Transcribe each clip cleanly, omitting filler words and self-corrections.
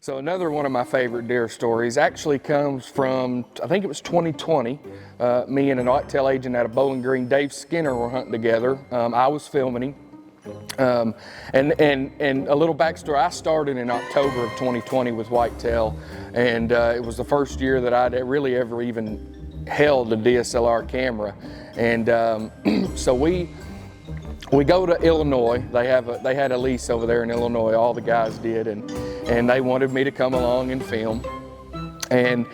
So another one of my favorite deer stories actually comes from, I think it was 2020. Me and an whitetail agent out of Bowling Green, Dave Skinner, were hunting together. I was filming him. And a little backstory, I started in October of 2020 with whitetail, and it was the first year that I'd really ever even held a DSLR camera. And so we go to Illinois. They had a lease over there in Illinois, all the guys did, and they wanted me to come along and film. And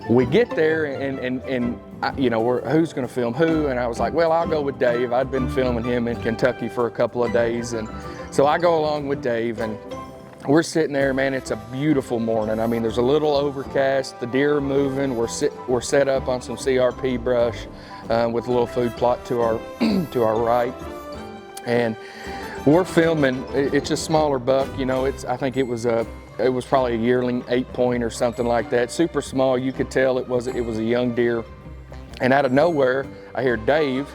we get there, and you know, who's going to film who? And I was like, well, I'll go with Dave. I'd been filming him in Kentucky for a couple of days, and so I go along with Dave, and we're sitting there, man. It's a beautiful morning. I mean, there's a little overcast. The deer are moving. We're set up on some CRP brush with a little food plot to our to our right, and we're filming. It's a smaller buck, you know. I think it was probably a yearling 8-point or something like that. Super small. You could tell it was a young deer. And out of nowhere, I hear Dave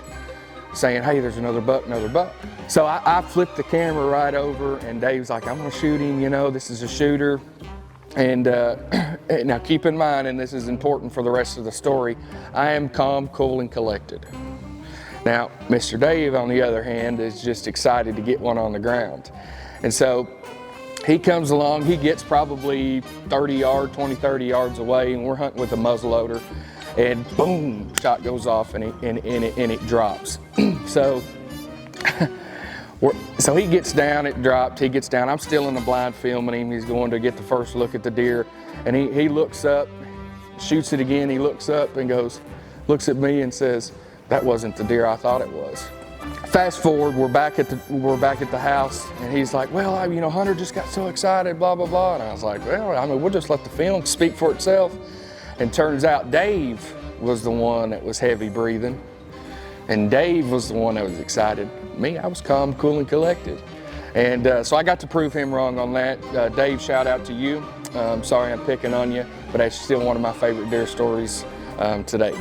saying, "Hey, there's another buck, another buck." So I flipped the camera right over, and Dave's like, "I'm gonna shoot him, you know, this is a shooter." And now keep in mind, and this is important for the rest of the story, I am calm, cool, and collected. Now, Mr. Dave, on the other hand, is just excited to get one on the ground. And so he comes along, he gets probably 30 yards away, and we're hunting with a muzzleloader. And boom, shot goes off, and it drops. So he gets down, it dropped, he gets down. I'm still in the blind filming him. He's going to get the first look at the deer, and he looks up, shoots it again. He looks up and looks at me and says, "That wasn't the deer I thought it was." Fast forward, we're back at the house, and he's like, "Well, you know, Hunter just got so excited, blah blah blah." And I was like, "Well, I mean, we'll just let the film speak for itself." And turns out Dave was the one that was heavy breathing, and Dave was the one that was excited. Me, I was calm, cool, and collected. And so I got to prove him wrong on that. Dave, shout out to you. Sorry I'm picking on you, but that's still one of my favorite deer stories today.